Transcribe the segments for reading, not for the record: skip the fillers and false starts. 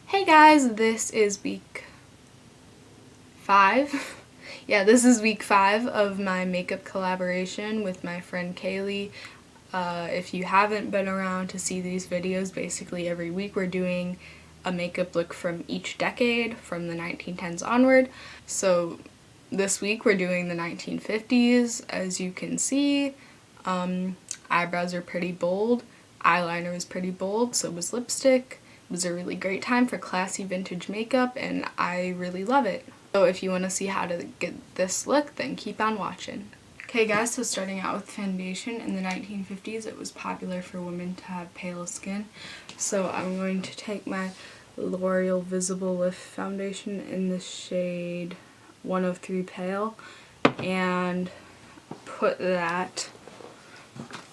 Hey guys, this is week 5. Yeah, this is week 5 of my makeup collaboration with my friend Kaylee. If you haven't been around to see these videos, basically every week we're doing a makeup look from each decade, from the 1910s onward. So this week we're doing the 1950s, as you can see. Eyebrows are pretty bold, eyeliner was pretty bold, so was lipstick. It was a really great time for classy vintage makeup and I really love it. So if you want to see how to get this look, then keep on watching. Okay guys, so starting out with foundation, in the 1950s it was popular for women to have pale skin. So I'm going to take my L'Oreal Visible Lift foundation in the shade 103 Pale and put that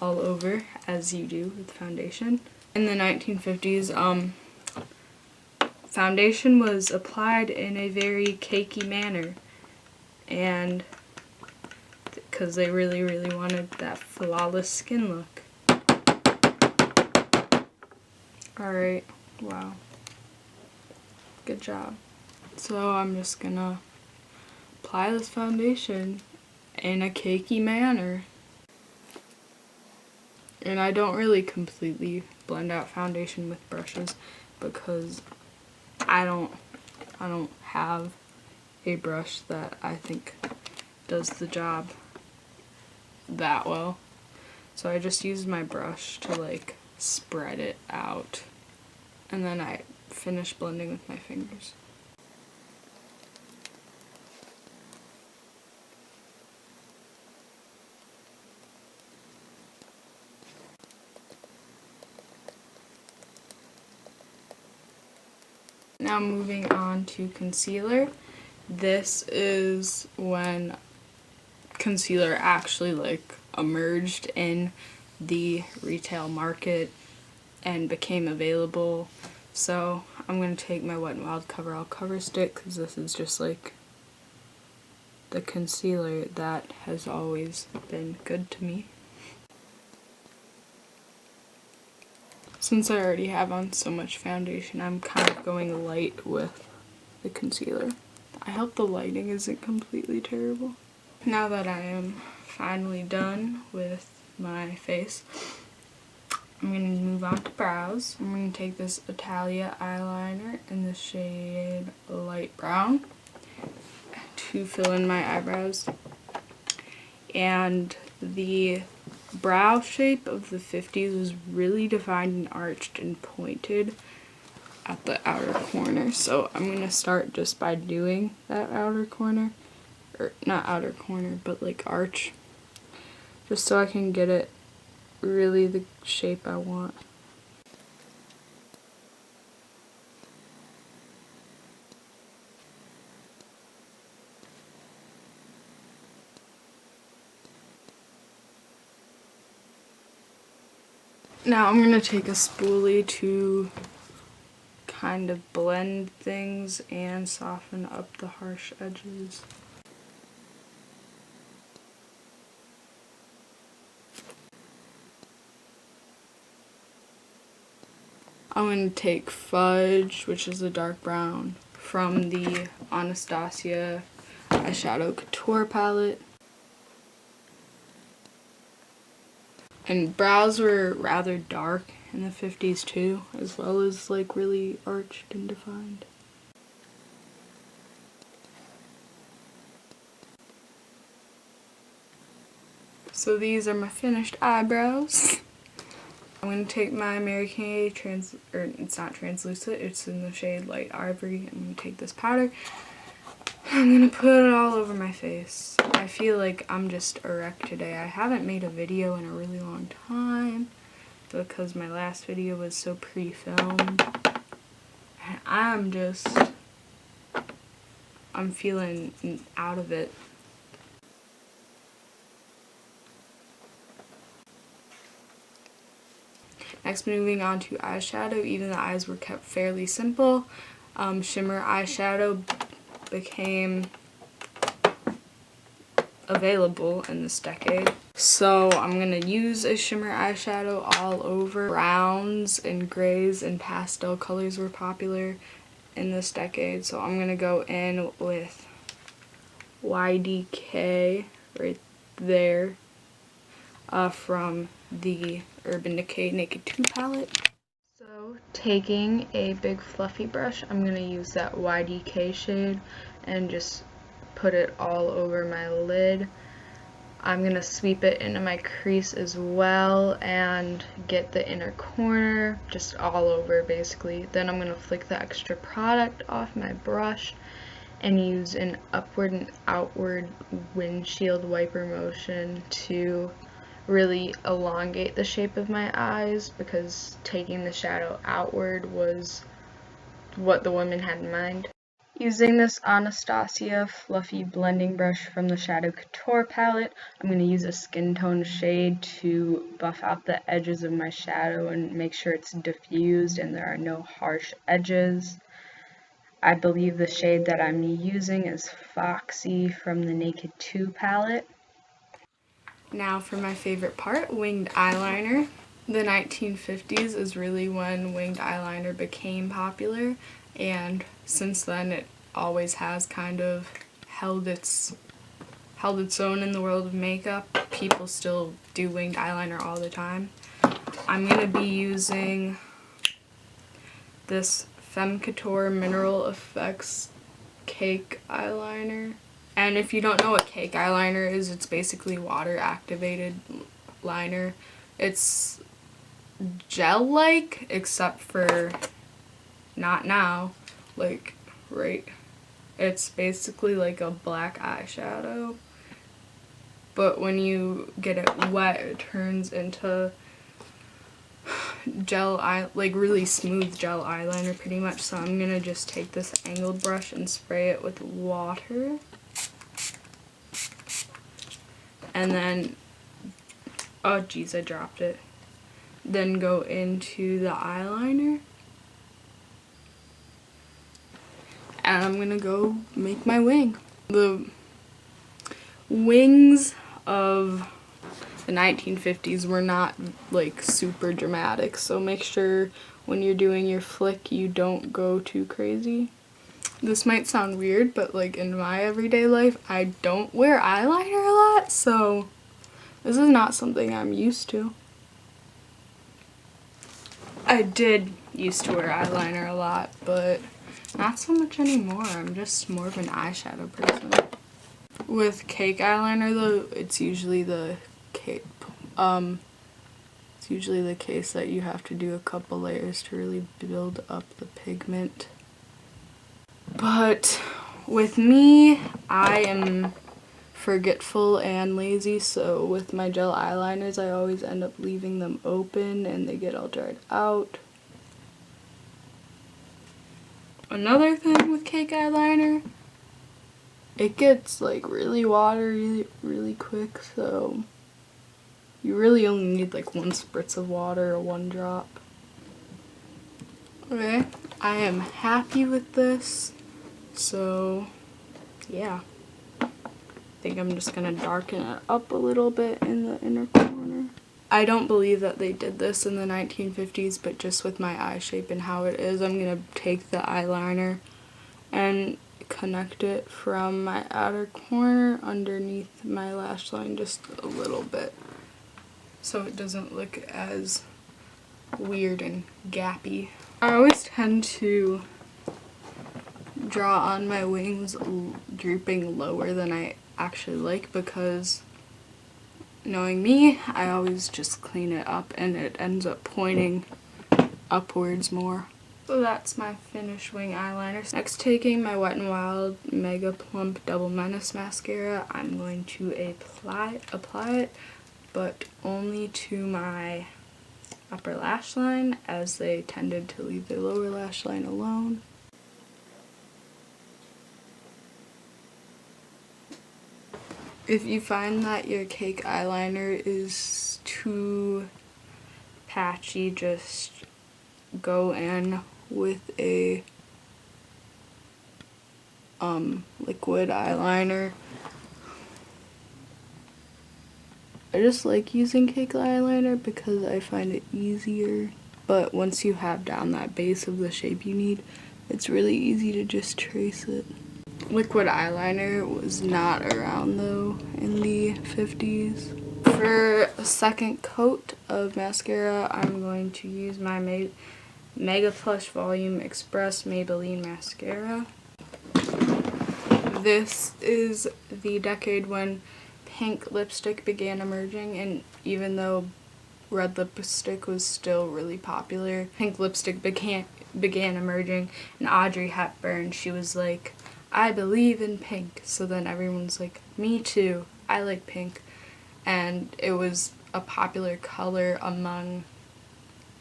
all over as you do with foundation. In the 1950s, foundation was applied in a very cakey manner, and because they really wanted that flawless skin look. Alright, wow. Good job. So I'm just gonna apply this foundation in a cakey manner. And I don't really completely blend out foundation with brushes because I don't have a brush that I think does the job that well. So I just use my brush to like spread it out, and then I finish blending with my fingers. Now moving on to concealer. This is when concealer actually like emerged in the retail market and became available. So I'm going to take my Wet n Wild Coverall Cover Stick because this is just like the concealer that has always been good to me. Since I already have on so much foundation, I'm kind of going light with the concealer. I hope the lighting isn't completely terrible. Now that I am finally done with my face, I'm going to move on to brows. I'm going to take this Italia eyeliner in the shade light brown to fill in my eyebrows. And the brow shape of the 50s was really defined and arched and pointed at the outer corner. So I'm going to start just by doing that outer corner. Or not outer corner, but like arch. Just so I can get it really the shape I want. Now I'm going to take a spoolie to kind of blend things and soften up the harsh edges. I'm going to take Fudge, which is a dark brown, from the Anastasia Eyeshadow Couture palette. And brows were rather dark in the 50s too, as well as like really arched and defined. So these are my finished eyebrows. I'm going to take my Mary Kay it's not translucent, it's in the shade Light Ivory. I'm going to take this powder. I'm going to put it all over my face. I feel like I'm just erect today. I haven't made a video in a really long time because my last video was so pre-filmed. And I'm feeling out of it. Next, moving on to eyeshadow. Even the eyes were kept fairly simple. Shimmer eyeshadow became available in this decade. So I'm going to use a shimmer eyeshadow all over. Browns and grays and pastel colors were popular, in this decade, so I'm going to go in with YDK right there from the Urban Decay Naked 2 palette. So taking a big fluffy brush, I'm going to use that YDK shade and just put it all over my lid. I'm going to sweep it into my crease as well and get the inner corner just all over basically. Then I'm going to flick the extra product off my brush and use an upward and outward windshield wiper motion to really elongate the shape of my eyes, because taking the shadow outward was what the women had in mind. Using this Anastasia fluffy blending brush from the Shadow Couture palette, I'm going to use a skin tone shade to buff out the edges of my shadow and make sure it's diffused and there are no harsh edges. I believe the shade that I'm using is Foxy from the Naked 2 palette. Now for my favorite part, winged eyeliner. The 1950s is really when winged eyeliner became popular, and since then it always has kind of held its own in the world of makeup. People still do winged eyeliner all the time. I'm going to be using this Femme Couture Mineral Effects Cake Eyeliner. And if you don't know what cake eyeliner is, it's basically water activated liner. It's gel-like, except for not now, like right. It's basically like a black eyeshadow, but when you get it wet, it turns into like really smooth gel eyeliner pretty much. So I'm gonna just take this angled brush and spray it with water. And then, oh geez, I dropped it. Then go into the eyeliner. And I'm gonna go make my wing. The wings of the 1950s were not like super dramatic, so make sure when you're doing your flick you don't go too crazy. This might sound weird, but like in my everyday life I don't wear eyeliner a lot, so this is not something I'm used to. I did used to wear eyeliner a lot, but not so much anymore. I'm just more of an eyeshadow person. With cake eyeliner though, it's usually the case that you have to do a couple layers to really build up the pigment. But with me, I am forgetful and lazy, so with my gel eyeliners I always end up leaving them open and they get all dried out. Another thing with cake eyeliner, it gets like really watery really quick, so you really only need like 1 spritz of water or 1 drop. Okay, I am happy with this, so yeah. I think I'm just gonna darken it up a little bit in the inner corner. I don't believe that they did this in the 1950s, but just with my eye shape and how it is, I'm gonna take the eyeliner and connect it from my outer corner underneath my lash line just a little bit, so it doesn't look as weird and gappy. I always tend to draw on my wings drooping lower than I actually like, because knowing me, I always just clean it up and it ends up pointing upwards more. So that's my finished wing eyeliner. Next, taking my Wet n Wild Mega Plump Double Menace mascara, I'm going to apply it, but only to my upper lash line, as they tended to leave their lower lash line alone. If you find that your cake eyeliner is too patchy, just go in with a liquid eyeliner. I just like using cake eyeliner because I find it easier, but once you have down that base of the shape you need, It's really easy to just trace it. Liquid eyeliner was not around though in the 50s. For a second coat of mascara, I'm going to use my Mega Plush Volume Express Maybelline Mascara. This is the decade when pink lipstick began emerging, and even though red lipstick was still really popular, pink lipstick began emerging, and Audrey Hepburn, she was like, I believe in pink. So then everyone's like, me too, I like pink. And it was a popular color among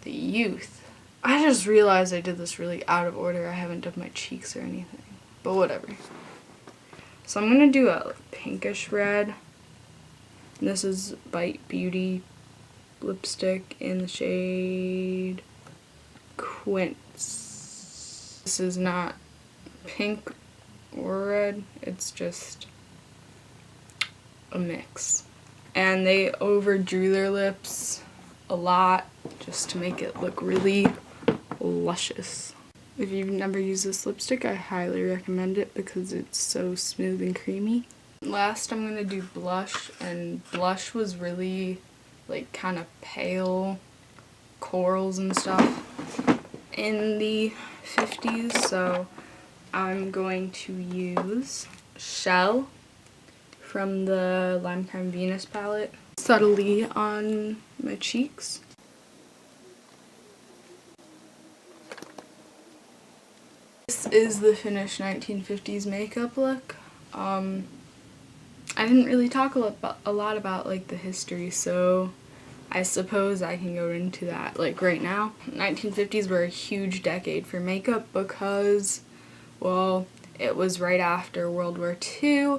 the youth. I just realized I did this really out of order. I haven't done my cheeks or anything, but whatever. So I'm gonna do a pinkish red. This is Bite Beauty lipstick in the shade Quince. This is not pink or red, it's just a mix. And they overdrew their lips a lot just to make it look really luscious. If you've never used this lipstick, I highly recommend it because it's so smooth and creamy. Last, I'm gonna do blush, and blush was really like kind of pale corals and stuff in the 50s, so I'm going to use Shell from the Lime Crime Venus palette subtly on my cheeks. This is the finished 1950s makeup look. I didn't really talk a lot about like the history, so I suppose I can go into that like right now. 1950s were a huge decade for makeup because, well, it was right after World War II,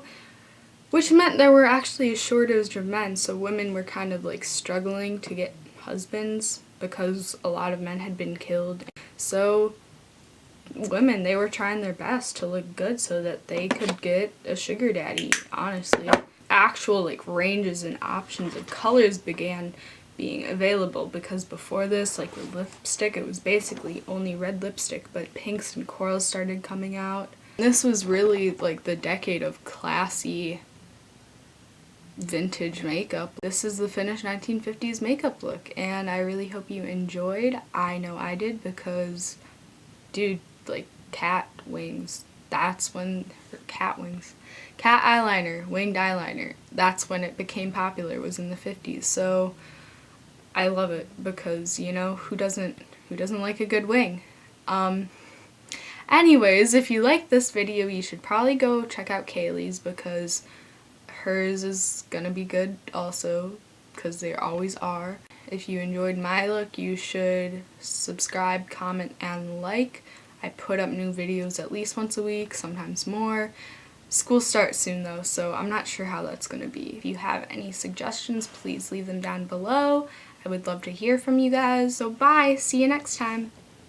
which meant there were actually a shortage of men, so women were kind of like struggling to get husbands because a lot of men had been killed. So women, they were trying their best to look good so that they could get a sugar daddy, honestly. Actual like ranges and options of colors began being available because before this, like with lipstick, it was basically only red lipstick, but pinks and corals started coming out. This was really like the decade of classy vintage makeup. This is the finished 1950s makeup look, and I really hope you enjoyed. I know I did because, dude, like cat wings, that's when, cat eyeliner, winged eyeliner, that's when it became popular, was in the 50s. So I love it because, you know, who doesn't like a good wing? Anyways, if you like this video, you should probably go check out Kaylee's because hers is gonna be good also, because they always are. If you enjoyed my look, you should subscribe, comment, and like. I put up new videos at least once a week, sometimes more. School starts soon though, so I'm not sure how that's gonna be. If you have any suggestions, please leave them down below. I would love to hear from you guys. So bye, see you next time.